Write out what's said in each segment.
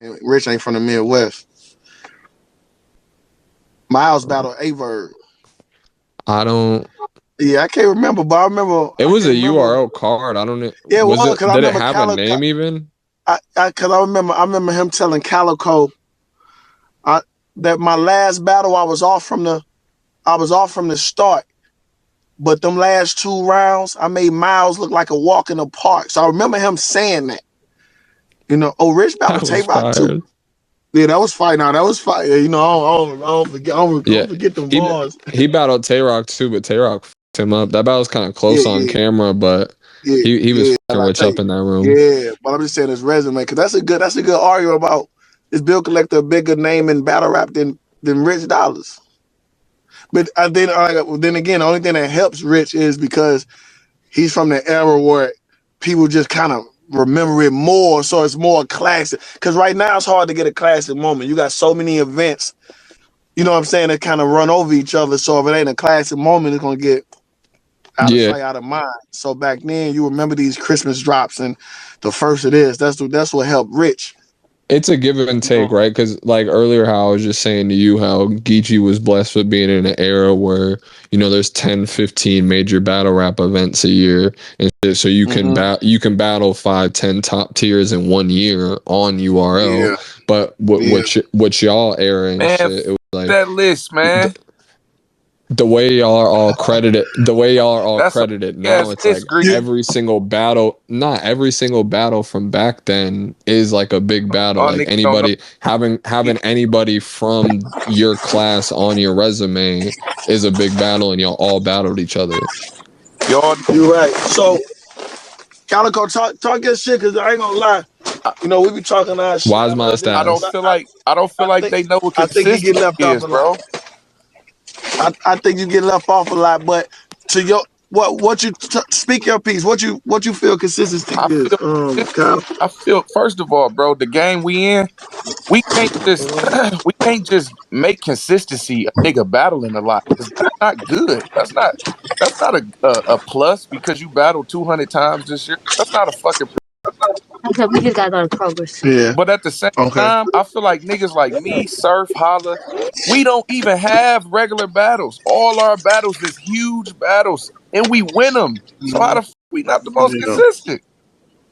And Rich ain't from the Midwest. Miles battled a Verb. I don't. Yeah, I can't remember, but I remember. It I was can't a remember. URL card. I don't know. Yeah, it Was was it? because I Did it remember have a Calico. name even? Because I remember him telling Calico that my last battle I was off from the start. But them last 2 rounds, I made Miles look like a walk in the park. So I remember him saying that. Oh, Rich battled That was Tay Rock too. fire. Yeah, that was fire. Now that was fire. I Yeah, don't forget the he bars. he battled Tay Rock too, but Tay Rock fucked him up. That battle was kind of Yeah, close on yeah, camera, but yeah, he was yeah. fucking Like Rich up in that room. yeah, but I'm just saying his resume because that's a good argument about is Bill Collector a bigger name in battle rap than Rich Dollars. But then again, the only thing that helps Rich is because he's from the era where people just kind of remember it more, so it's more classic. Because right now it's hard to get a classic moment. You got so many events, you know what I'm saying, that kind of run over each other. So if it ain't a classic moment, it's gonna get out of Yeah, sight, out of mind. So back then, you remember these Christmas drops, and the first of this. That's what helped Rich. it's a give and You know? take, right? Because like earlier, how I was just saying to you how Geechee was blessed with being in an era where there's 10, 15 major battle rap events a year, and shit, so Mm-hmm. you can battle 5, 10 top tiers in 1 year on URL. Yeah, But yeah. what y'all era and Man, shit, it was like that list, man. the way y'all are all credited, That's a now, yes it's like list, Greasy. every single battle, not every single battle from back then is like a big battle. All Like niggas don't know. anybody having anybody from your class on your resume is a big battle, and y'all all battled each other. Y'all, You're right. So Calico, talk your shit, cause I ain't gonna lie. We be talking our shit. Why is my status? I don't feel I like think they know what I think you get consistency left off is, a lot. bro. I think you get left off a lot. But to your what you speak your piece. What you feel consistency I is, feel Kyle. I feel first of all, bro, the game we in, we can't just we can't just make consistency a nigga battling a lot. 'Cause that's not good. That's not a plus because you battled 200 times this year. That's not a fucking. Okay, we just gotta go to progress. Yeah. But at the same Okay. time, I feel like niggas like me, Surf, Holla, we don't even have regular battles. All our battles is huge battles, and we win them. So how the fuck we not the most Yeah. consistent?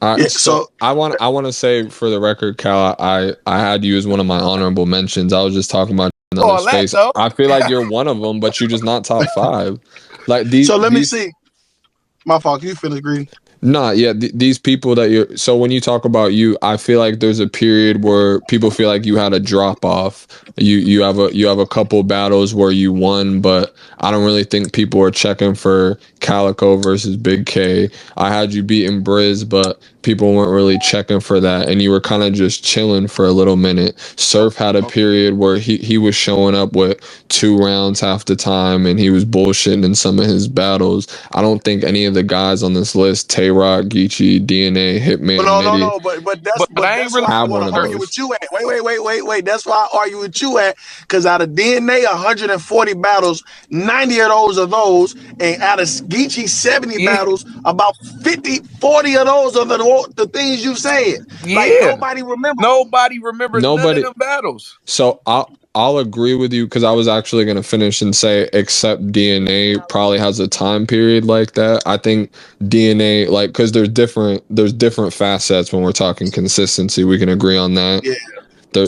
Yeah. So So I want to say for the record, Cal, I had you as one of my honorable mentions. I was just talking about another All that space. though. I feel like you're one of them, but you're just not top five. Like let me these see. My fault. You finish, Green. Nah, yeah, these people that you're. So when you talk about you, I feel like there's a period where people feel like you had a drop off. You have a couple battles where you won, but I don't really think people are checking for Calico versus Big K. I had you beating Briz, but people weren't really checking for that, and you were kind of just chilling for a little minute. Surf had a period where he was showing up with 2 rounds half the time, and he was bullshitting in some of his battles. I don't think any of the guys on this list, Tay Rock, Geechee, DNA, But Hitman, no. Nitty, But I ain't that's really why I have want one to of argue those. with you at. Wait. That's why I argue with you at. Because out of DNA, 140 battles, 90 of those, and out of Geechee 70 yeah, battles, about 50, 40 of those are the things you said. Like yeah. nobody remember them. Nobody remembers none of Nobody. them battles. So I'll agree with you because I was actually gonna finish and say except DNA probably has a time period like that. I think DNA like because there's different facets when we're talking consistency. We can agree on that. Yeah,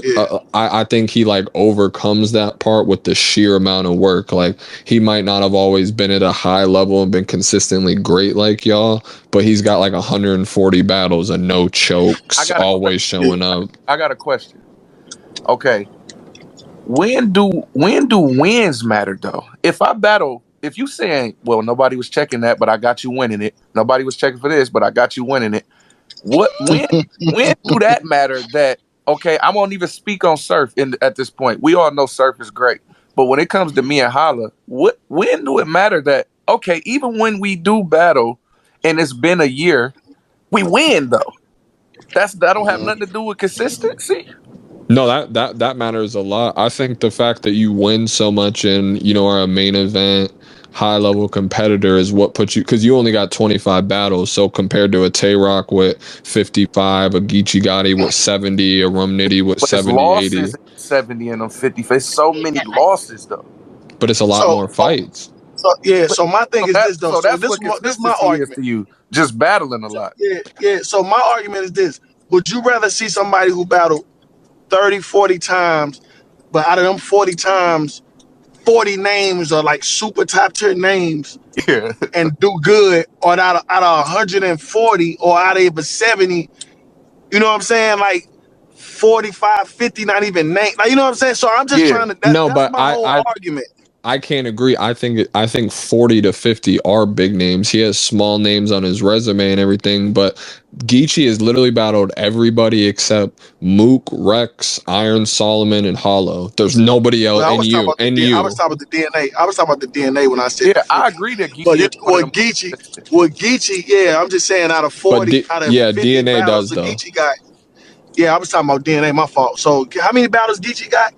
yeah. I think he like overcomes that part with the sheer amount of work. Like he might not have always been at a high level and been consistently great like y'all, but he's got like 140 battles and no I chokes, got a always showing up. I got a question. Okay, when do wins matter though? If I battle, if you saying, well, nobody was checking that, but I got you winning it. Nobody was checking for this, but I got you winning it. What when do that matter? That okay? I won't even speak on Surf at this point. We all know Surf is great, but when it comes to me and Holla, when do it matter that okay? Even when we do battle, and it's been a year, we win though. That don't have nothing to do with consistency. No, that matters a lot. I think the fact that you win so much in, are a main event, high level competitor is what puts you, because you only got 25 battles. So compared to a Tay Rock with 55, a Geechee Gotti with 70, a Rum Nitty with But it's 70, 80. losses 70 and them 50. There's so many losses though. But it's a lot more fights. But So my thing is this though. So that's this what is my consistency is argument. to you. Just battling a lot. Yeah. So my argument is this: would you rather see somebody who battled 30, 40 times, but out of them 40 times, 40 names are like super top tier names Yeah. and do good, or out of 140 or out of even 70, you know what I'm saying? Like 45, 50, not even name. Like, you know what I'm saying? So I'm just trying to. No, That's but my whole argument. I can't agree. I think 40 to 50 are big names. He has small names on his resume and everything, but Geechee has literally battled everybody except Mook, Rex, Iron Solomon, and Hollow. There's nobody else. Well, I And was talking you, about I was talking about the DNA. I was talking about the DNA when I said Yeah, the I 50. agree that But Geechee is one of them. Geechee, yeah, I'm just saying out of 40, out of 50 DNA battles, does the though. Geechee got. Yeah, I was talking about DNA. My fault. So how many battles Geechee got?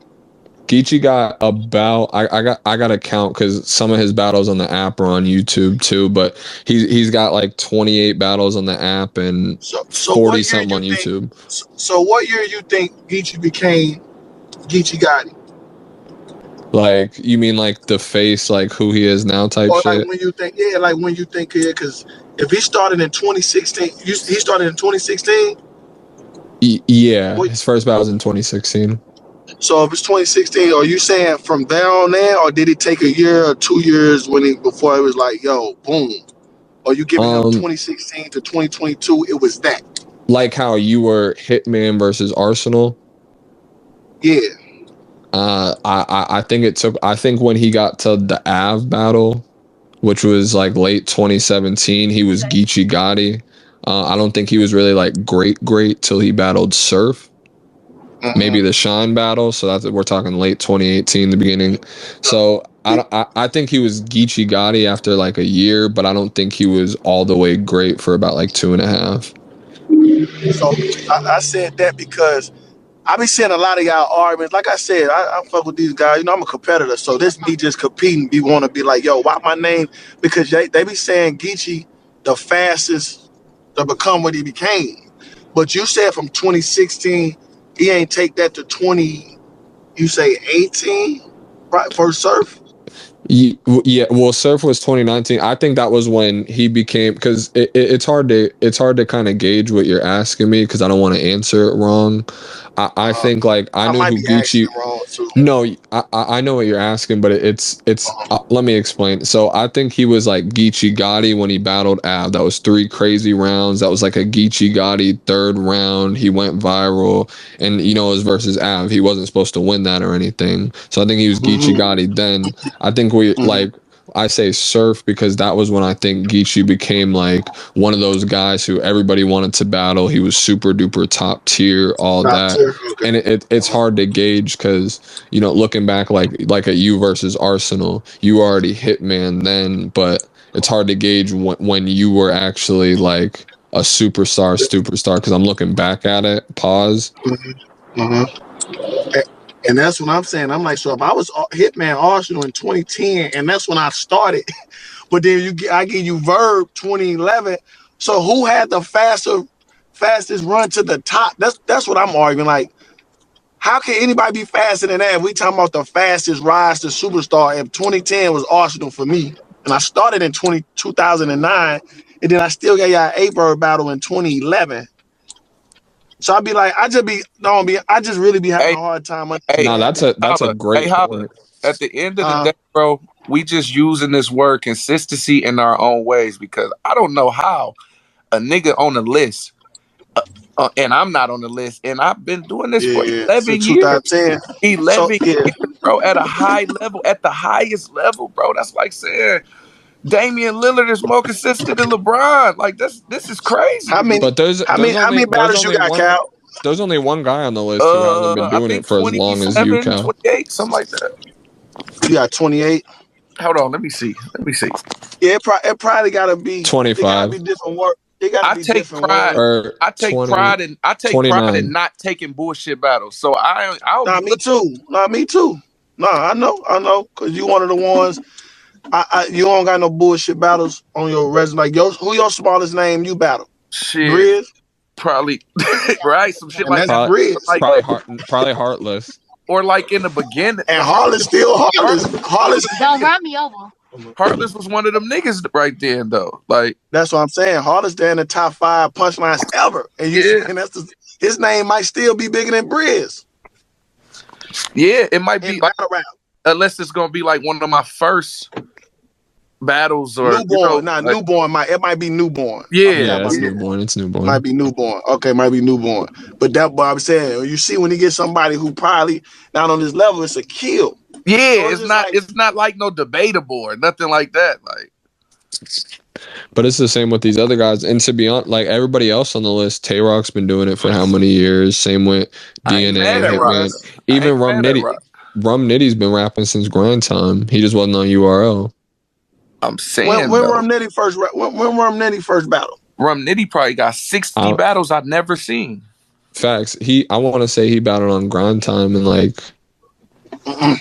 Geechee got about I got to count because some of his battles on the app are on YouTube too, but he's got like 28 battles on the app and So 40 what year something you on think? YouTube. So what year you think Geechee became Geechee Gotti? Like, you mean like the face, like who he is now type Or like shit? when you think, yeah, like when you think, yeah, because if he started in 2016, he started in 2016. Yeah, his first battle was in 2016. So if it's 2016, are you saying from there on there, or did it take a year or 2 years before it was like, yo, boom? Or you giving him 2016 to 2022? It was that. Like how you were Hitman versus Arsenal. Yeah. I think it took. I think when he got to the Av battle, which was like late 2017, he was Geechee Gotti. I don't think he was really like great till he battled Surf. Maybe the Shine battle. So that's, we're talking late 2018, the beginning. So I think he was Geechee Gotti after like a year, but I don't think he was all the way great for about like 2.5. So I said that because I be seeing a lot of y'all arguments. Like I said, I fuck with these guys. You know, I'm a competitor, so this me just competing. Be want to be like, yo, why my name? Because they be saying Geechee the fastest to become what he became. But you said from 2016, he ain't take that to 20. You say 18, right? For Surf. Yeah, well, Surf was 2019. I think that was when he became, because it's hard to kind of gauge what you're asking me because I don't want to answer it wrong. I think like I knew might who be asking Geechee. it wrong too. No, I know what you're asking, but let me explain. So I think he was like Geechee Gotti when he battled Av. That was 3 crazy rounds. That was like a Geechee Gotti third round. He went viral, and you know, it was versus Av. He wasn't supposed to win that or anything. So I think he was Geechee Gotti then. I think like, I say Surf because that was when I think Geechee became like one of those guys who everybody wanted to battle. He was super duper top tier, all Top that. tier. Okay. And it's hard to gauge because, you know, looking back like at you versus Arsenal, you already Hitman then, but it's hard to gauge when you were actually like a superstar because I'm looking back at it. Pause. And that's what I'm saying. I'm like, so if I was Hitman Arsenal in 2010, and that's when I started, but then I give you Verb 2011. So who had the fastest run to the top? That's what I'm arguing. Like, how can anybody be faster than that? We talking about the fastest rise to superstar. And 2010 was Arsenal for me, and I started in 2009, and then I still got y'all a Verb battle in 2011. So I'd be like, I just really be having Hey, a hard time hey, No, understanding. that's a Holla. Hey, great Holla. point. At the end of the day, bro, we just using this word consistency in our own ways because I don't know how a nigga on the list, and I'm not on the list, and I've been doing this for Yeah, so 11 years. 2010. So 11 yeah, years, bro, at a high level, at the highest level, bro. That's like saying Damian Lillard is more consistent than LeBron. Like, this is crazy how to me. many But there's how many battles you got, Cal? there's only one guy on the list who hasn't been I doing think it for as long as you, 27, Cal. 28, something like that. You got 28. Hold on, let me see. Yeah, it probably gotta be. It gotta 25 be different work. It gotta I be take different pride. words. or I take 20 pride in I take pride in 29. not taking bullshit battles. So I'll Nah, be me too. Nah, me too. Nah, I know, cause you one of the ones. You don't got no bullshit battles on your resume. Like who your smallest name you battle? Shit, Briz, probably right. Some shit and like that's that. Probably, Briz. Like probably Heartless. or like in the beginning. And Hollis still Hollis. Hollis. Don't run me over. Heartless was one of them niggas right then though. Like That's what I'm saying. Hollis there in the top 5 punchlines ever, and you yeah, and his name might still be bigger than Briz yeah. It might in be like battle rap. unless it's gonna be like one of my first battles or Newborn, nah, like, newborn it might be newborn. yeah, Yeah, it's yeah, newborn. It's newborn. Might be newborn. Okay, might be newborn. But that what I'm saying, you see when you get somebody who probably not on this level, it's a kill. yeah. So It's not like no debatable or nothing like that. Like But it's the same with these other guys. And to be honest, like everybody else on the list, Tay Rock's been doing it for how many years? Same with I ain't DNA, mad at Rock. Hitman. I Even ain't Rum mad at Nitty. Rock. Rum Nitty's been rapping since grind time. He just wasn't on URL. I'm saying when though, Rum Nitty first battle. Rum Nitty probably got 60 battles I've never seen. Facts. I want to say he battled on grind time and like I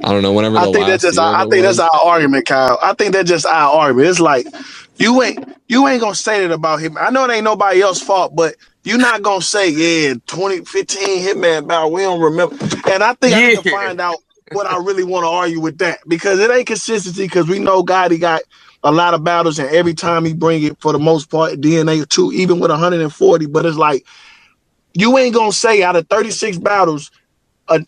don't know, whenever the last year I think that's our argument, Kyle. I think that's just our argument. It's like you ain't gonna say that about him. I know it ain't nobody else's fault, but you're not gonna say, yeah, 2015 Hitman battle, we don't remember. And I think I need to find out what I really want to argue with that, because it ain't consistency, because we know Gotti got a lot of battles, and every time he bring it, for the most part, DNA too, even with 140, but it's like, you ain't gonna say out of 36 battles,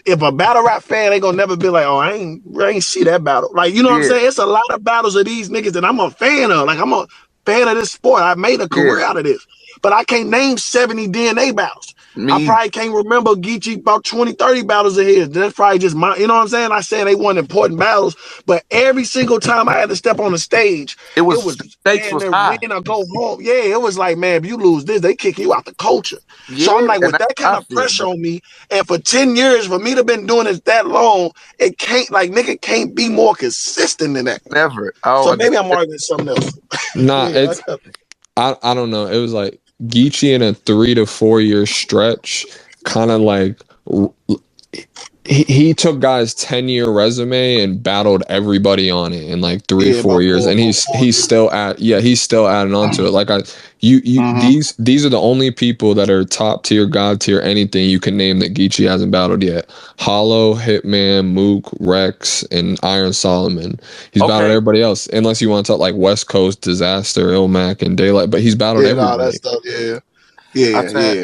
if a battle rap fan ain't gonna never be like, oh, I ain't see that battle. Like, you know what I'm saying? It's a lot of battles of these niggas that I'm a fan of. Like, I'm a fan of this sport. I made a career out of this. But I can't name 70 DNA battles. I probably can't remember Geechee about 20, 30 battles of his. That's probably just my, you know what I'm saying? I said they weren't important battles, but every single time I had to step on the stage, it was stakes was high. Win or go home. Yeah, it was like, man, if you lose this, they kick you out the culture. Yeah, so I'm like, with that kind of pressure on me, and for 10 years, for me to have been doing this that long, it can't, like, nigga can't be more consistent than that. Never. So maybe I'm arguing something else. Nah, it's I don't know. It was like Geechee in a 3 to 4 year stretch, kind of like he took guys' 10-year resume and battled everybody on it in like 3-4 years, and he's still adding on to it. Like these are the only people that are top tier, god tier, anything you can name that Geechee hasn't battled yet. Hollow, Hitman, Mook, Rex, and Iron Solomon. He's battled everybody else, unless you want to talk like West Coast, Disaster, Ilmac, and Daylight. But he's battled everybody. That stuff, yeah.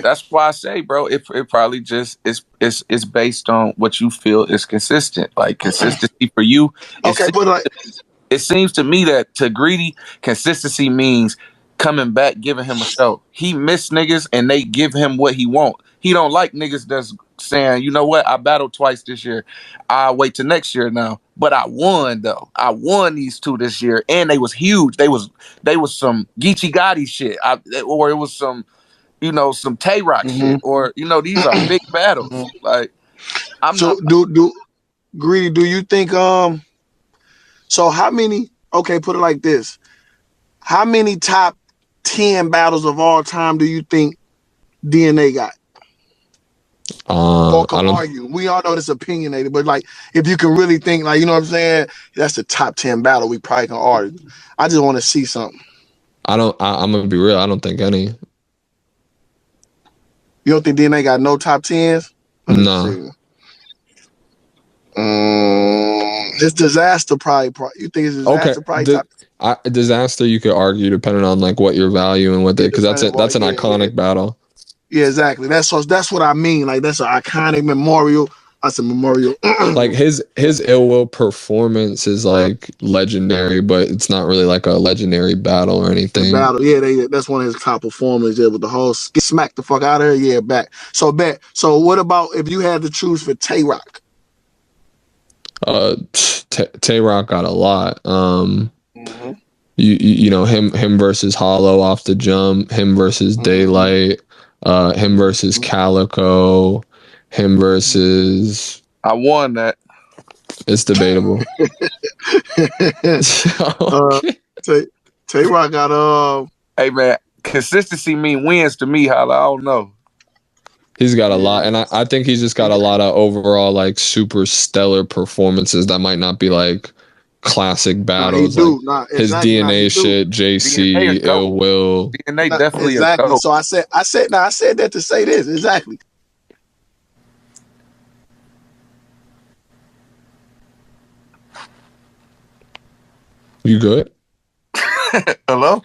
That's why I say, bro, it probably just it's based on what you feel is consistent. Like consistency for you. It seems to me that to Greedy, consistency means coming back, giving him a show. He missed niggas and they give him what he want. He don't like niggas that's saying, you know what, I battled twice this year. I'll wait till next year now. But I won though. I won these 2 this year, and they was huge. They was some Geechee Gotti shit. Or it was some, you know, some Tay Rock shit, or, you know, these are big battles. Like, do Greedy, do you think so how many, okay, put it like this, how many top 10 battles of all time do you think DNA got? Or can argue? We all know it's opinionated, but like, if you can really think, like, you know what I'm saying, that's the top 10 battle we probably can argue. I just want to see something. I'm gonna be real, I don't think any. You don't think DNA got no top 10s? No. It's Disaster probably. You think it's Disaster probably top? Disaster you could argue depending on like what your value and what they, because that's an iconic battle. Yeah, exactly. That's what I mean. Like, that's an iconic memorial. That's a memorial. Like his Ill Will performance is like legendary, but it's not really like a legendary battle or anything. That's one of his top performances. Yeah, with the whole get smacked the fuck out of her. Yeah, back. So what about if you had to choose for Tay Rock? Tay Rock got a lot. You know, him versus Hollow off the jump, him versus Daylight, him versus Calico, him versus. I won that. It's debatable. Tay Rock got Hey man, consistency mean wins to me, Holla. I don't know. He's got a lot, and I think he's just got a lot of overall like super stellar performances that might not be like classic Nah, he battles, like do. Nah, his exactly. Nah, he DNA do. shit, DNA JC, is dope. Ill Will. DNA Nah, definitely a exactly. dope. So I said that to say this. Exactly. You good? Hello?